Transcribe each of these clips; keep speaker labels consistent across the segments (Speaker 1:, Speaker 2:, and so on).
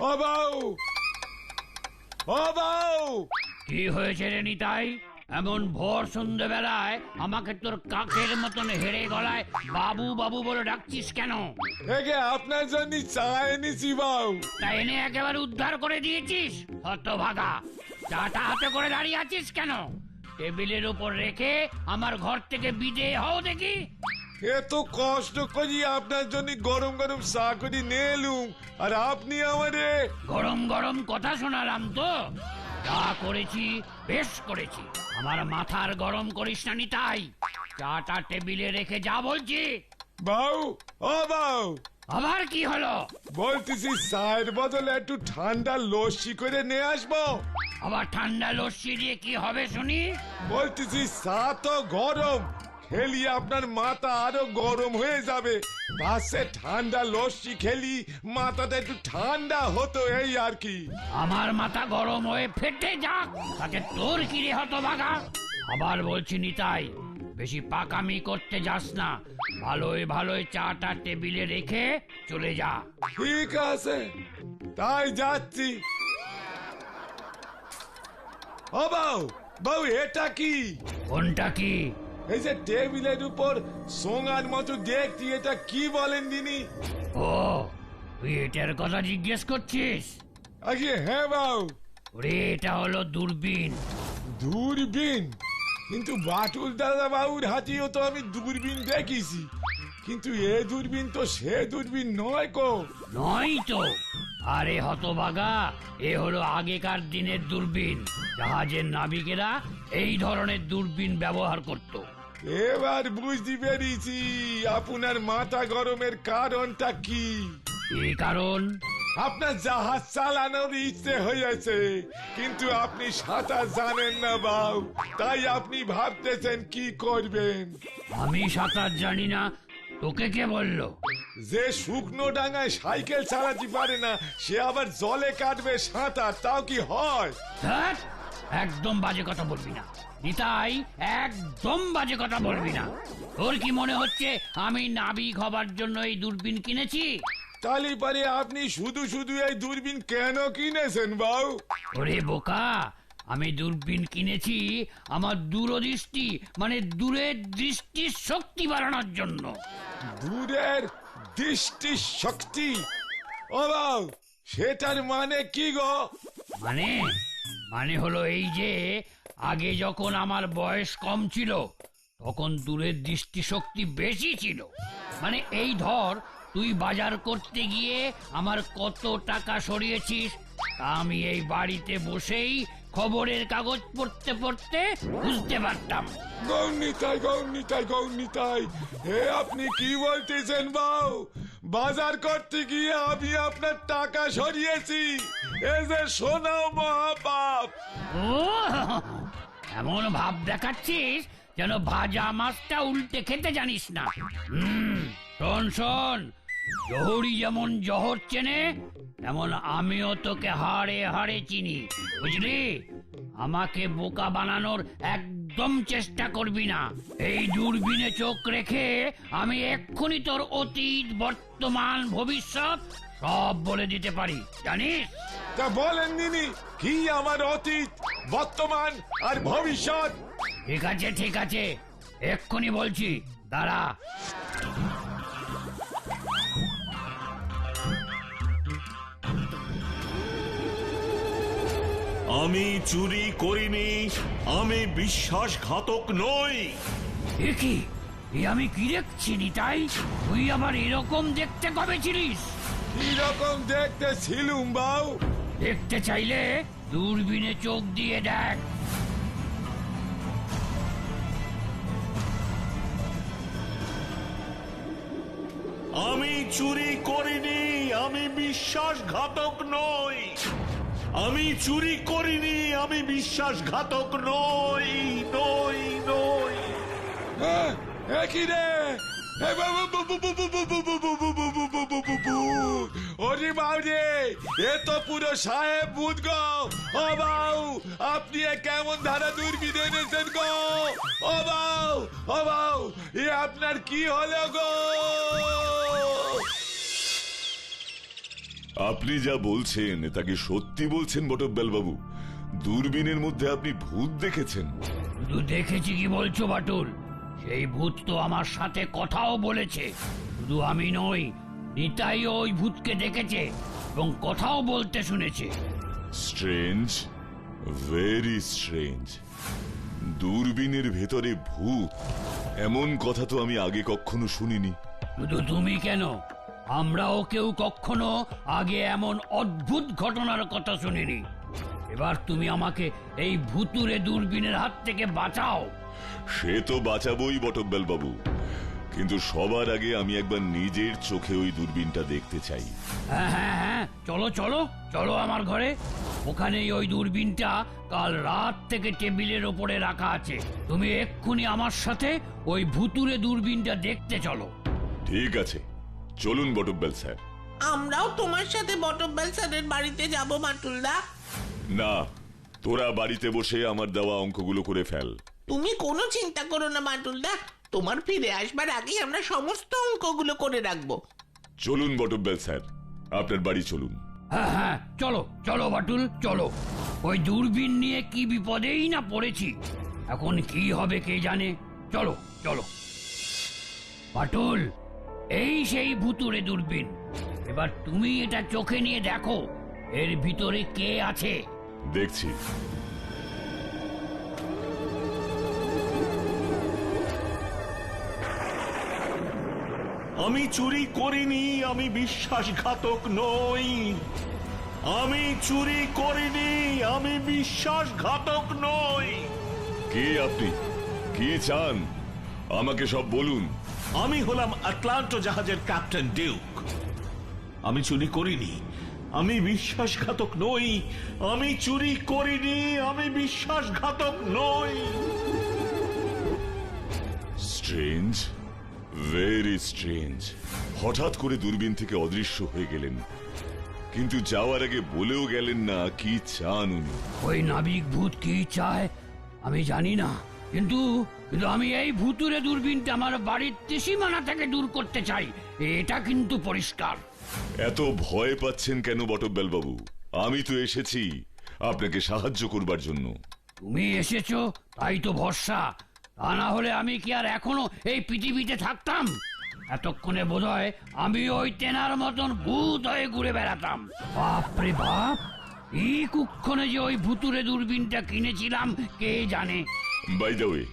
Speaker 1: ও বউ, ও বউ।
Speaker 2: কি হয়েছে রে নিতাই? এমন ভোর সন্ধ্যেবেলায় আমাকে তোর কাকের মতন হেরে গলায় বাবু বাবু বলে ডাকছিস কেন?
Speaker 1: একে আপনার জন্য চা এনেছি বউ।
Speaker 2: তা এনে একেবারে উদ্ধার করে দিয়েছিস? হতভাগা, চাটা হাতে করে দাঁড়িয়ে আছিস কেন? টেবিলের উপর রেখে আমার ঘর থেকে বিদেয় হও দেখি।
Speaker 1: এত কষ্ট করি আপনার জন্য গরম গরম চা করে নিয়ে এলুম, আর আপনি আমারে
Speaker 2: গরম গরম কথা শোনালাম তো? যা করেছি বেশ করেছি, আমার মাথার গরম করিস না নিতাই। চাটা টেবিলে রেখে যা বলছি।
Speaker 1: বউ, ও বউ।
Speaker 2: আবার কি হলো?
Speaker 1: বলতেছি চায়ের বদলে একটু ঠান্ডা লস্যি করে নিয়ে আসবো।
Speaker 2: আবার ঠান্ডা লস্যি দিয়ে কি হবে শুনি?
Speaker 1: বলতেছি চা তো গরম, খেলি আপনার মাথা আরো গরম হয়ে যাবে। পাশে ঠান্ডা লস্যি খেলি মাথাটা একটু ঠান্ডা হতো, এই আর কি।
Speaker 2: আমার মাথা গরম হয়ে ফেটে যাক, তাতে তোর কি রে হতভাগা? আবার বলছি নিতাই, বেশি পাকামি করতে যাস না। ভালোই ভালোই চাটা টেবিলে রেখে চলে যা।
Speaker 1: ঠিক আছে, তাই যাচ্ছি। ও বউ, বউ এটা কি?
Speaker 2: কোনটা কি?
Speaker 1: এই যে টেবিলের উপর সোঙার মতো দেখছি, এটা কি বলেন দিনি?
Speaker 2: ও, তুই এটার কথা জিজ্ঞেস করছিস?
Speaker 1: আগে হ্যাঁ বউ।
Speaker 2: ওরে, এটা হলো দূরবীন।
Speaker 1: দূরবীন? কিন্তু বাটুল দাদা বাবুর হাতিও তো আমি দূরবীন দেখেছি, কিন্তু এ দূরবীন তো সে দূরবীন নয় কো।
Speaker 2: নয় তো। আরে হতভাগা, এ হলো আগেকার দিনের দূরবীন। জাহাজের নাবিকেরা এই ধরনের দূরবীন ব্যবহার করত।
Speaker 1: এবার বুঝতে পেরেছি আপনার মাথা গরমের কারণটা কি।
Speaker 2: এই কারণ?
Speaker 1: আপনার জাহাজ চালানোর ইচ্ছে হয়েছে, কিন্তু আপনি সাঁতার জানেন না বাবু, তাই আপনি ভাবতেছেন কি করবেন।
Speaker 2: আমি সাঁতার জানি না, তোকে কে বললো?
Speaker 1: যে শুকনো ডাঙায় সাইকেল চালাতে পারে না সে আবার জলে কাটবে সাঁতার, তাও কি হয়?
Speaker 2: ধ্যাৎ, একদম বাজে কথা বলবি না নিতাই, একদম বাজে কথা বলবি না। তোর কি মনে হচ্ছে আমি নাবিক হবার জন্য এই দূরবীন কিনেছি?
Speaker 1: তাহলে পারে আপনি শুধু শুধু এই দূরবীন কেন কিনেছেন বাবু?
Speaker 2: ওরে বোকা, আমি দূরবীন কিনেছি আমার দূরদৃষ্টি মানে দূরের দৃষ্টির শক্তি বাড়ানোর জন্য।
Speaker 1: দূরের দৃষ্টি শক্তি? ও বাবু, সেটার মানে কি গো?
Speaker 2: মানে মানে হলো এই যে, আগে যখন আমার বয়স কম ছিল তখন দূরের দৃষ্টিশক্তি বেশি ছিল। মানে এই ধর, তুই বাজার করতে গিয়ে আমার কত টাকা সরিয়েছিস তা আমি এই বাড়িতে বসেই খবরের কাগজ পড়তে পড়তে বুঝতে পারতাম।
Speaker 1: গৌরনিতাই, গৌরনিতাই, গৌরনিতাই, হে আপনি কি বলতেছেন বাবু? বাজার করতে গিয়ে আমি আপনার টাকা সরিয়েছি, এ যে শোনাও মহাপাপ।
Speaker 2: ও, এমন ভাব দেখাচ্ছিস যেন ভাজা মাছটা উল্টে খেতে জানিস না। শোন শোন, জহুরি যেমন জহর চেনে তেমন আমিও তোকে হাড়ে হাড়ে চিনি, বুঝলি? আমাকে বোকা বানানোর একদম চেষ্টা করবি না। এই দূরবীনে চোখ রেখে আমি এক্ষুনি তোর অতীত, বর্তমান, ভবিষ্যৎ সব বলে দিতে পারি, জানিস?
Speaker 1: তা বলেন দিনি, কি আমার অতীত, বর্তমান আর ভবিষ্যৎ?
Speaker 2: ঠিক আছে ঠিক আছে, এক্ষুনি বলছি, দাঁড়া।
Speaker 3: আমি চুরি করিনি, আমি বিশ্বাসঘাতক নই।
Speaker 2: কি আমি কি দেখছি নিতাই? তুই আবার এরকম দেখতে কবে ছিলিস?
Speaker 1: কি রকম দেখতে ছিলুম বাবু?
Speaker 2: দেখতে চাইলে দূরবীনে চোখ দিয়ে দেখ।
Speaker 3: আমি চুরি করিনি, আমি বিশ্বাসঘাতক নই। আমি চুরি করিনি, আমি বিশ্বাসঘাতক নই, নই, নই।
Speaker 1: কি রে? ওরে বাউরে, এ তো পুরো সাহেব ভূত গো। ও বাউ, আপনি এ কেমন ধারা দূরবীন এনেছেন গো? ও বাউ, ও বাউ, এ আপনার কি হলো গো?
Speaker 4: আপনি যা বলছেন তাকে সত্যি বলছেন বটব্যাল বাবু? দূরবীনের মধ্যে আপনি ভূত দেখেছেন?
Speaker 2: শুধু দেখেছি কি বলছো বাটুল, সেই ভূত তো আমার সাথে কথাও বলেছে। শুধু আমি নই, নিতাইও ওই ভূতকে দেখেছে এবং কথাও বলতে শুনেছে।
Speaker 4: Strange, very strange. দূরবীনের ভেতরে ভূত, এমন কথা তো আমি আগে কখনো শুনিনি।
Speaker 2: শুধু তুমি কেন, আমরাও কেউ কখনো আগে এমন অদ্ভুত ঘটনার কথা শুনিনি। এবার তুমি আমাকে এই ভুতুরে দূরবীনের হাত থেকে বাঁচাও।
Speaker 4: সে তো বাঁচাবই বটব্যাল বাবু, কিন্তু সবার আগে আমি একবার নিজের চোখে ওই দূরবীনটা দেখতে চাই।
Speaker 2: হ্যাঁ হ্যাঁ হ্যাঁ, চলো চলো চলো আমার ঘরে। ওখানেই ওই দূরবীনটা কাল রাত থেকে টেবিলের ওপরে রাখা আছে। তুমি এক্ষুনি আমার সাথে ওই ভুতুরে দূরবীনটা দেখতে চলো।
Speaker 4: ঠিক আছে, চলুন বটব্যাল স্যার।
Speaker 5: আমরাও তোমার সাথে বটব্যাল স্যারের বাড়িতে যাব মাটুলদা।
Speaker 4: না, তোরা বাড়িতে বসে আমার দেওয়া অঙ্কগুলো করে ফেল।
Speaker 5: তুমি কোনো চিন্তা করো না মাটুলদা, তোমার ফিরে আসবার আগেই আমরা সমস্ত অঙ্কগুলো করে রাখবো।
Speaker 4: চলুন বটব্যাল স্যার, আপনার বাড়ি চলুন।
Speaker 2: হ্যাঁ হ্যাঁ, চলো চলো বাটুল চলো। ওই দূরবীন নিয়ে কি বিপদেই না পড়েছি, এখন কি হবে কে জানে। চলো চলো বাটুল, এই সেই ভুতুরে দূরবীন। এবার তুমি এটা চোখে নিয়ে দেখো এর ভিতরে কে আছে।
Speaker 4: দেখছি।
Speaker 3: আমি চুরি করিনি, আমি বিশ্বাসঘাতক নই। আমি চুরি করিনি, আমি বিশ্বাসঘাতক নই।
Speaker 4: কে আপনি? কি চান? আমাকে সব বলুন।
Speaker 3: আমি হলাম আটলান্টো জাহাজের ক্যাপ্টেন ডিউক। আমি চুরি করিনি, আমি বিশ্বাসঘাতক নই। আমি চুরি করিনি, আমি বিশ্বাসঘাতক নই।
Speaker 4: Strange, very strange. হঠাৎ করে দূরবীন থেকে অদৃশ্য হয়ে গেলেন, কিন্তু যাওয়ার আগে বলেও গেলেন না কি চান উনি।
Speaker 2: ওই নাবিক ভূত কি চায় আমি জানি না, কিন্তু কিন্তু আমি এই ভুতুরে দূরবীনটা আমার বাড়ির ত্রিসীমানা থেকে দূর করতে চাই, এটা কিন্তু পরিষ্কার।
Speaker 4: এত ভয় পাচ্ছেন কেন বটব্যাল বাবু? আমি তো এসেছি আপনাকে সাহায্য করবার জন্য।
Speaker 2: তুমি এসেছো তাই তো ভরসা, তা না হলে আমি কি আর এখনো এই পৃথিবীতে থাকতাম? এতক্ষণে বোধহয় আমি ওই তেনার মতন ভূত হয়ে ঘুরে বেড়াতাম। বাপরে বাপ, এই কুক্ষণে যে ওই ভুতুরে দূরবীনটা কিনেছিলাম কে জানে।
Speaker 4: বাই দ্য ওয়ে,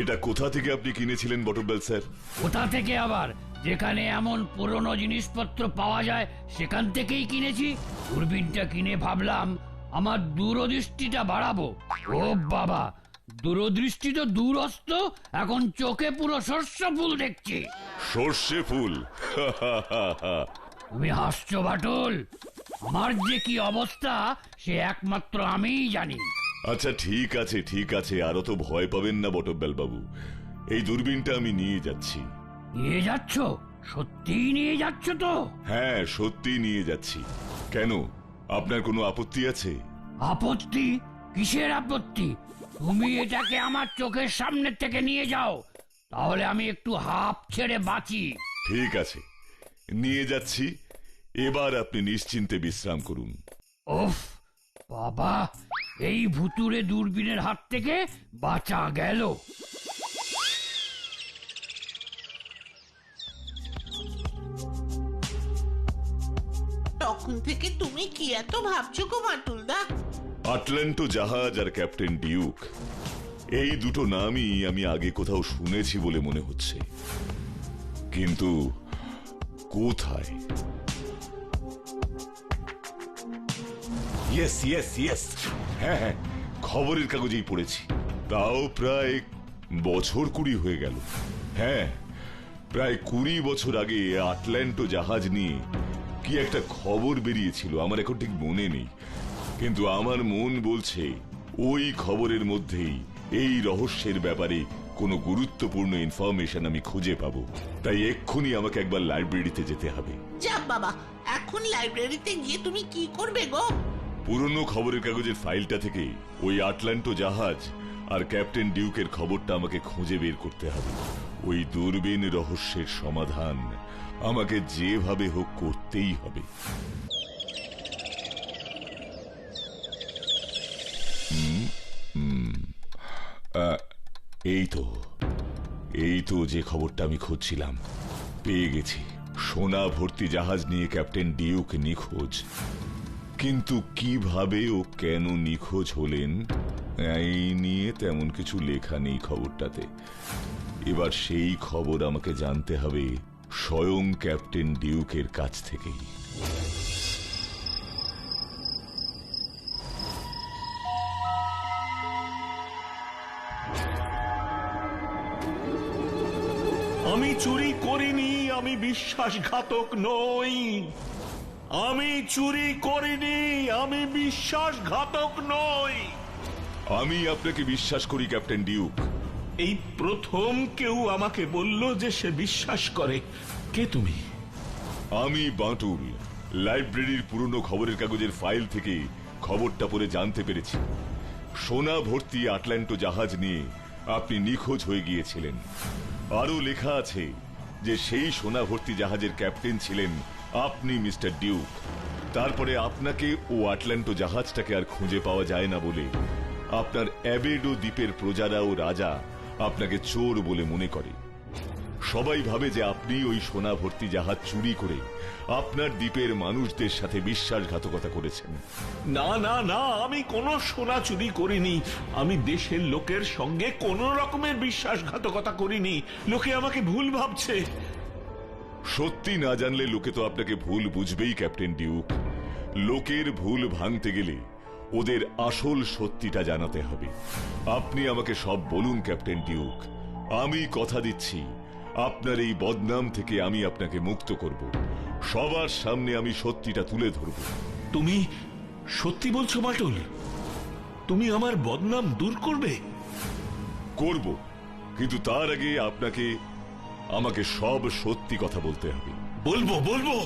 Speaker 4: এটা কোথা থেকে আপনি কিনেছিলেন বটব্যাল স্যার?
Speaker 2: কোথা থেকে আবার, যেখানে এমন পুরনো জিনিসপত্র পাওয়া যায় সেখান থেকেই কিনেছি। দূরবীনটা কিনে ভাবলাম আমার দূরদৃষ্টিটা বাড়াবো। ও বাবা, দূরদৃষ্টি তো দূরস্থ, এখন চোখে পুরো শস্য ফুল দেখছি।
Speaker 4: সর্ষে ফুল?
Speaker 2: তুমি হাসছো বাটুল, আমার যে কি অবস্থা সে একমাত্র আমিই জানি।
Speaker 4: আচ্ছা ঠিক আছে ঠিক আছে, আরো তো ভয় পাবেন না বটব্যাল বাবু। এই দূরবীনটা আমি নিয়ে যাচ্ছি।
Speaker 2: নিয়ে যাচ্ছ? সত্যিই নিয়ে যাচ্ছ তো?
Speaker 4: হ্যাঁ, সত্যি নিয়ে যাচ্ছি। কেন, আপনার কোনো আপত্তি আছে?
Speaker 2: আপত্তি? কিসের আপত্তি? তুমি এটাকে আমার চোখের সামনে থেকে নিয়ে যাও, তাহলে আমি একটু হাঁপ ছেড়ে বাঁচি।
Speaker 4: ঠিক আছে, নিয়ে যাচ্ছি। এবার আপনি নিশ্চিন্তে বিশ্রাম করুন।
Speaker 2: ওফ বাবা, এই ভুতুরে দূরবীনের হাত থেকে বাঁচা গেল।
Speaker 5: তখন থেকে তুমি কি এত ভাবছো গো মাটুলদা?
Speaker 4: আটলান্টো জাহাজ আর ক্যাপ্টেন ডিউক, এই দুটো নামই আমি আগে কোথাও শুনেছি বলে মনে হচ্ছে, কিন্তু কোথায়? ইয়েস ইয়েস ইয়েস, হ্যাঁ হ্যাঁ, খবরের কাগজেই পড়েছি। তাও প্রায় বছর 20 হয়ে গেল। হ্যাঁ, প্রায় 20 বছর আগে আটলান্টো জাহাজ নিয়ে কি একটা খবর বেরিয়েছিল, আমার এখন ঠিক মনে নেই, কিন্তু আমার মন বলছে ওই খবরের মধ্যেই এই রহস্যের ব্যাপারে কোনো গুরুত্বপূর্ণ ইনফরমেশন আমি খুঁজে পাবো। তাই এক্ষুনি আমাকে একবার লাইব্রেরিতে যেতে হবে।
Speaker 5: যা বাবা, এখন লাইব্রেরিতে গিয়ে তুমি কি করবে গো?
Speaker 4: পুরনো খবরের কাগজের ফাইলটা থেকে ওই আটলান্টো জাহাজ আর ক্যাপ্টেন ডিউকের খবরটা আমাকে খুঁজে বের করতে হবে। ওই দূরবীন রহস্যের সমাধান আমাকে যেভাবে হোক করতেই হবে। এই তো যে খবরটা আমি খুঁজছিলাম, পেয়ে গেছি। সোনা ভর্তি জাহাজ নিয়ে ক্যাপ্টেন ডিউক নিখোঁজ। কিন্তু কিভাবে ও কেন নিখোঁজ হলেন এই নিয়ে তেমন কিছু লেখা নেই খবরটাতে। এবার সেই খবর আমাকে জানতে হবে স্বয়ং ক্যাপ্টেন ডিউকের কাছ থেকেই।
Speaker 3: আমি চুরি করিনি, আমি বিশ্বাসঘাতক নই। আমি চুরি করিনি, আমি বিশ্বাসঘাতক নই।
Speaker 4: আমি আপনাকে বিশ্বাস করি ক্যাপ্টেন ডিউক।
Speaker 3: এই প্রথম কেউ আমাকে বলল যে সে বিশ্বাস করে। কে তুমি?
Speaker 4: আমি বাঁটুল। লাইব্রেরির পুরনো খবরের কাগজের ফাইল থেকে খবরটা পড়ে জানতে পেরেছি সোনা ভর্তি আটলান্টো জাহাজ নিয়ে আপনি নিখোঁজ হয়ে গিয়েছিলেন। আরো লেখা আছে যে সেই সোনা ভর্তি জাহাজের ক্যাপ্টেন ছিলেন আপনি মিস্টার ডিউক। তারপরে আপনাকে ও আটলান্টো জাহাজটাকে আর খুঁজে পাওয়া যায় না বলে আপনার অ্যাবেডো দ্বীপের প্রজারা ও রাজা আপনাকে চোর বলে মনে করে। সবাই ভাবে যে আপনি ওই সোনা ভর্তি জাহাজ চুরি করে আপনার দ্বীপের মানুষদের সাথে বিশ্বাসঘাতকতা করেছেন।
Speaker 3: না না না, আমি কোনো সোনা চুরি করিনি। আমি দেশের লোকের সঙ্গে কোনো রকমের বিশ্বাসঘাতকতা করিনি। লোকে আমাকে ভুল ভাবছে।
Speaker 4: সত্যি না জানলে লোকে তো আপনাকে ভুল বুঝবেই ক্যাপ্টেন ডিউক। লোকের ভুল ভাঙতে গেলে ওদের আসল সত্যিটা জানাতে হবে। আপনি আমাকে সব বলুন ক্যাপ্টেন ডিউক। আমি কথা দিচ্ছি আপনার এই বদনাম থেকে আমি আপনাকে মুক্ত করব। সবার সামনে আমি সত্যিটা তুলে ধরব।
Speaker 3: তুমি সত্যি বলছো বাটুল? তুমি আমার বদনাম দূর করবে?
Speaker 4: করব, কিন্তু তার আগে আপনাকে আমাকে সব সত্যি কথা বলতে হবে।
Speaker 3: বলবো বলবো,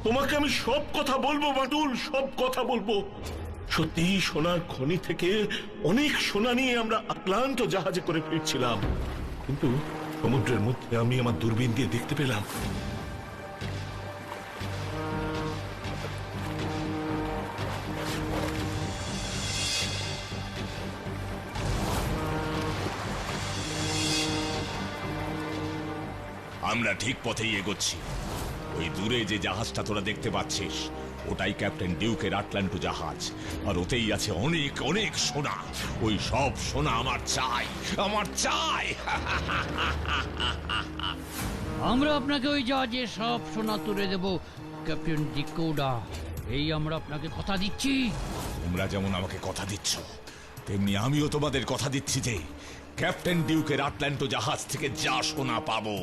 Speaker 3: তোমাকে আমি সব কথা বলবো বাটুল, সব কথা বলবো। সত্যি সোনার খনি থেকে অনেক সোনা নিয়ে আমরা আটলান্টো জাহাজে করে ফিরছিলাম, কিন্তু সমুদ্রের মধ্যে আমি আমার দূরবীন দিয়ে দেখতে পেলাম
Speaker 6: আমরা ঠিক পথেই এগোচ্ছি। ওই দূরে যে জাহাজটা তোরা দেখতে পাচ্ছিস ওটাই ক্যাপ্টেন ডিউকের আটলান্টো জাহাজ, আর ওতেই আছে অনেক অনেক সোনা। ওই সব সোনা আমার চাই, আমার চাই।
Speaker 2: আমরা আপনাকে ওই জাহাজে সব সোনা তুলে দেব ক্যাপ্টেন ডিকোডা, এই আমরা আপনাকে কথা দিচ্ছি।
Speaker 6: তোমরা যেমন আমাকে কথা দিচ্ছ, তেমনি আমিও তোমাদের কথা দিচ্ছি যে ক্যাপ্টেন ডিউকের আটলান্টো জাহাজ থেকে যা সোনা পাবো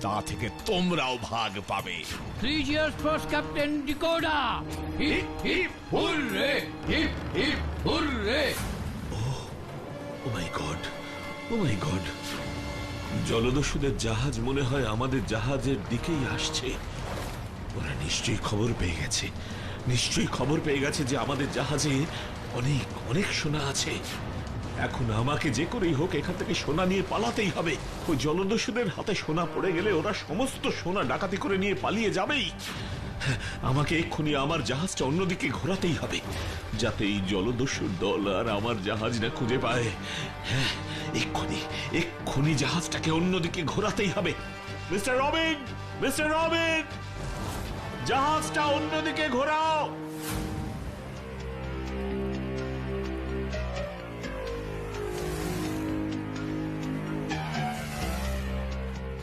Speaker 6: তা থেকে তোমরাও ভাগ পাবে।
Speaker 2: 3 cheers for Captain Dakota! Hip hip hooray! Hip hip hooray!
Speaker 3: O my god, O my god, জলদস্যুদের জাহাজ মনে হয় আমাদের জাহাজের দিকেই আসছে। ওরা নিশ্চয়ই খবর পেয়ে গেছে, নিশ্চয়ই খবর পেয়ে গেছে যে আমাদের জাহাজে অনেক অনেক সোনা আছে। এখন আমাকে যে করেই হোক এখান থেকে সোনা নিয়ে পালাতেই হবে। ওই জলদস্যুদের হাতে সোনা পড়ে গেলে ওরা সমস্ত সোনা ডাকাতি করে নিয়ে পালিয়ে যাবেই। আমাকে এক্ষুনি আমার জাহাজটা অন্যদিকে ঘোরাতেই হবে, যাতে এই জলদস্যুর দল আর আমার জাহাজ না খুঁজে পায়। হ্যাঁ, এক্ষুনি এক্ষুনি জাহাজটাকে অন্যদিকে ঘোরাতেই হবে। মিস্টার রবিন, মিস্টার রবিন, জাহাজটা অন্যদিকে ঘোরাও।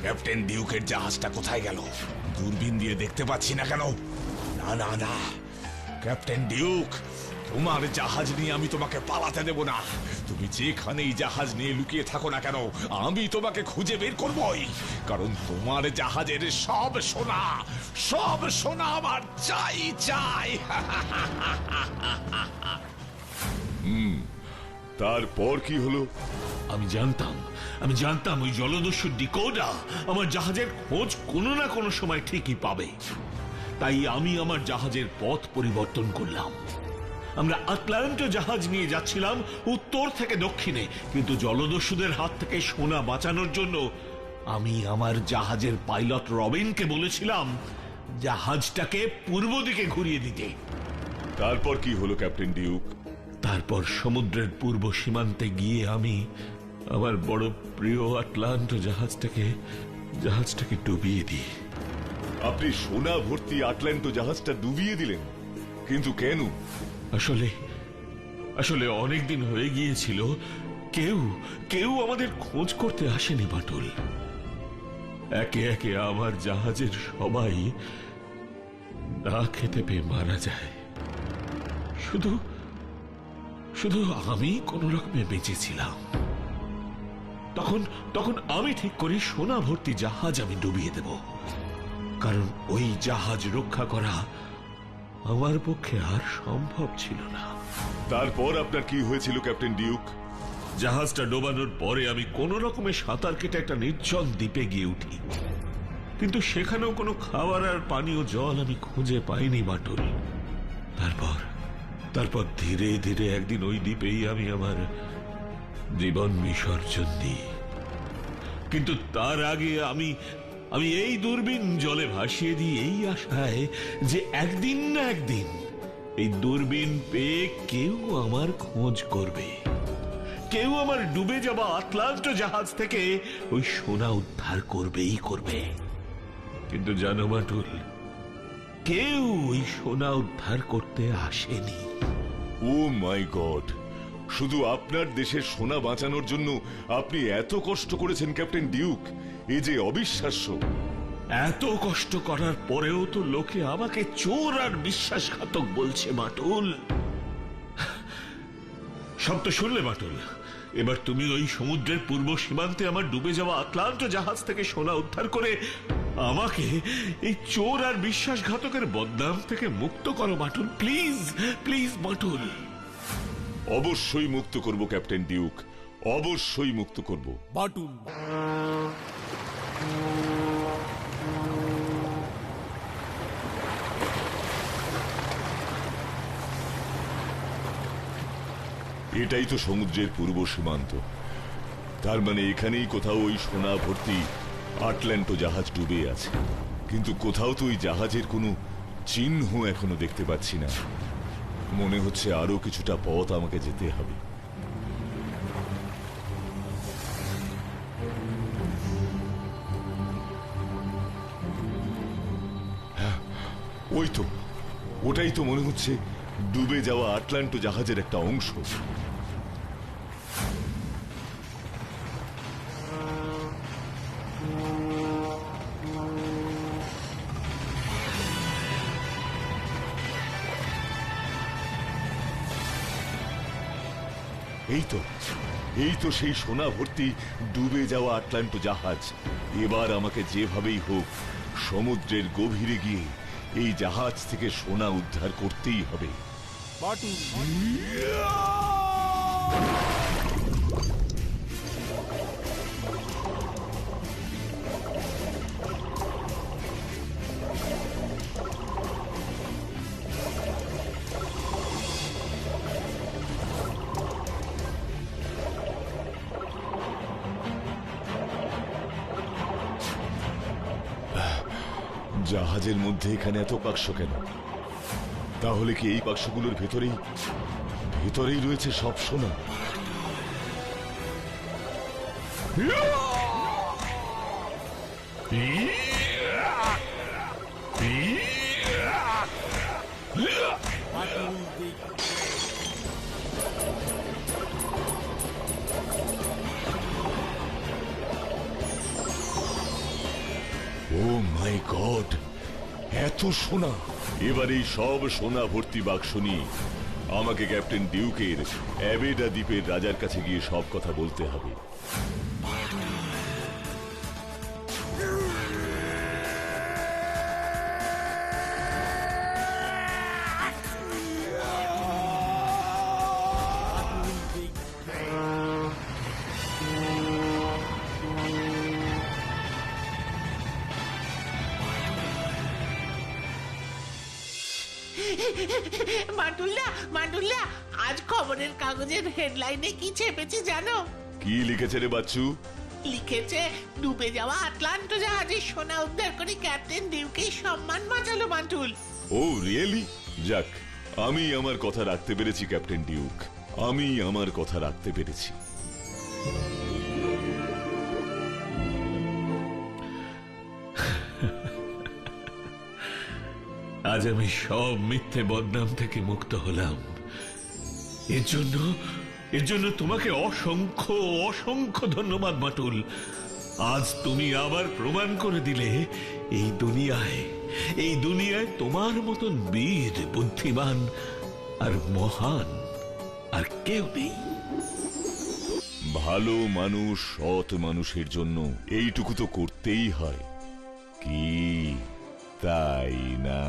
Speaker 6: ক্যাপ্টেন ডিউকের জাহাজটা কোথায় গেল? দূরবীন দিয়ে দেখতে পাচ্ছি না কেন? না না না, ক্যাপ্টেন ডিউক, তোমার জাহাজ নিয়ে আমি তোমাকে পালাতে দেব না। তুমি যেখানেই জাহাজ নিয়ে লুকিয়ে থাকো না কেন, আমি তোমাকে খুঁজে বের করবই। কারণ তোমার জাহাজের সব সোনা, সব সোনা আমার চাই চাই।
Speaker 4: তারপর কি হলো?
Speaker 3: আমি জানতাম ওই জলদস্যু ডিকোডা আমার জাহাজের খোঁজ কোনো না কোনো সময় ঠিকই পাবে। তাই আমি আমার জাহাজের পথ পরিবর্তন করলাম। আমরা আটলান্টো জাহাজ নিয়ে যাচ্ছিলাম উত্তর থেকে দক্ষিণে, কিন্তু জলদস্যুদের হাত থেকে সোনা বাঁচানোর জন্য আমি আমার জাহাজের পাইলট রবিনকে বলেছিলাম জাহাজটাকে পূর্ব দিকে ঘুরিয়ে দিতে।
Speaker 4: তারপর কি হলো ক্যাপ্টেন ডিউক?
Speaker 3: তারপর সমুদ্রের পূর্ব সীমান্তে গিয়ে আমি আমার বড় প্রিয় আটলান্টো জাহাজটাকে ডুবিয়ে দিই।
Speaker 4: আপনি সোনা ভর্তি আটলান্টো জাহাজটা ডুবিয়ে দিলেন, কিন্তু কেন?
Speaker 3: আসলে অনেকদিন হয়ে গিয়েছিল, কেউ আমাদের খোঁজ করতে আসেনি বাটুল। একে একে আমার জাহাজের সবাই না খেতে পেয়ে মারা যায়, শুধু আমি কোন রকমে বেঁচেছিলাম। তখন আমি ঠিক করি সোনা ভর্তি জাহাজ আমি ডুবিয়ে দেব, কারণ ওই জাহাজ রক্ষা করা আমার পক্ষে আর সম্ভব ছিল না।
Speaker 4: তারপর আপনার কি হয়েছিল ক্যাপ্টেন ডিউক?
Speaker 3: জাহাজটা ডোবানোর পরে আমি কোন রকমে সাঁতার কেটে একটা নির্জন দ্বীপে গিয়ে উঠি, কিন্তু সেখানেও কোনো খাবার আর পানীয় জল আমি খুঁজে পাইনি বাটুল। তারপর ধীরে ধীরে একদিন ওই দ্বীপেই আমি আমার জীবন বিসর্জন দিই। কিন্তু তার আগে আমি এই দূরবীন জলে ভাসিয়ে দিই এই আশায় যে একদিন না একদিন এই দূরবীন পেয়ে কেউ আমার খোঁজ করবে, কেউ আমার ডুবে যাওয়া আটলান্টো জাহাজ থেকে ওই সোনা উদ্ধার করবে। কিন্তু জানো বাটুল, কেউ ওই সোনা উদ্ধার করতে আসেনি।
Speaker 4: ও মাই গড, শুধু আপনার দেশের সোনা বাঁচানোর জন্য আপনি এত কষ্ট করেছেন ক্যাপ্টেন ডিউক, এ যে অবিশ্বাস্য।
Speaker 3: এত কষ্ট করার পরেও তো লোকে আমাকে চোর আর বিশ্বাসঘাতক বলছে বাটুল। সব তো শুনলে বাটুল, এবার তুমি ওই সমুদ্রের পূর্ব সীমান্তে আমার ডুবে যাওয়া আটলান্টো জাহাজ থেকে সোনা উদ্ধার করে আমাকে এই চোর আর বিশ্বাসঘাতকের বদনাম থেকে মুক্ত করো বাটুল, প্লিজ প্লিজ বাটুল।
Speaker 4: অবশ্যই মুক্ত করব ক্যাপ্টেন ডিউক, অবশ্যই মুক্ত করব।
Speaker 6: বাটুল
Speaker 4: এটাই তো সমুদ্রের পূর্ব সীমান্ত, তার মানে এখানেই কোথাও ওই সোনা ভর্তি আটলান্টো জাহাজ ডুবে আছে। কিন্তু কোথাও তো ওই জাহাজের কোনো চিহ্ন এখনো দেখতে পাচ্ছি না। মনে হচ্ছে আরো কিছুটা পথ আমাকে যেতে হবে। ওই তো, ওটাই তো মনে হচ্ছে ডুবে যাওয়া আটলান্টো জাহাজের একটা অংশ। এই তো সেই সোনা ভর্তি ডুবে যাওয়া আটলান্টো জাহাজ। এবার আমাকে যেভাবেই হোক সমুদ্রের গভীরে গিয়ে এই জাহাজ থেকে সোনা উদ্ধার করতেই হবে। জাহাজের মধ্যে এখানে এত বাক্স কেন? তাহলে কি এই বাক্সগুলোর ভেতরেই রয়েছে সব সোনা? ও মাই গড, এত সোনা! এবার এই সব সোনা ভর্তি বাক্স নিয়ে আমাকে ক্যাপ্টেন ডিউকের অ্যাবেডা দ্বীপের রাজার কাছে গিয়ে সব কথা বলতে হবে।
Speaker 5: মান্টুল্লা, আজ খবরের কাগজের হেডলাইনে কি চেপেছে জানো?
Speaker 4: কি লিখেছে রে বাচ্চু?
Speaker 5: লিখেছে ডুবে যাওয়া আটলান্টো জাহাজের সোনা উদ্ধার করে ক্যাপ্টেন ডিউকে সম্মান বাঁচালো মান্টুল।
Speaker 4: ও রিয়েলি? যাক, আমি আমার কথা রাখতে পেরেছি ক্যাপ্টেন ডিউক, আমি আমার কথা রাখতে পেরেছি।
Speaker 3: আজ আমি সব মিথ্যে বদনাম থেকে মুক্ত হলাম। এর জন্য তোমাকে অসংখ্য অসংখ্য ধন্যবাদ বাটুল। আজ তুমি আবার প্রমাণ করে দিলে এই দুনিয়ায় তোমার মতন বীর, বুদ্ধিমান আর মহান আর কেউ নেই।
Speaker 4: ভালো মানুষ, সৎ মানুষের জন্য এইটুকু তো করতেই হয়, কি তাই না?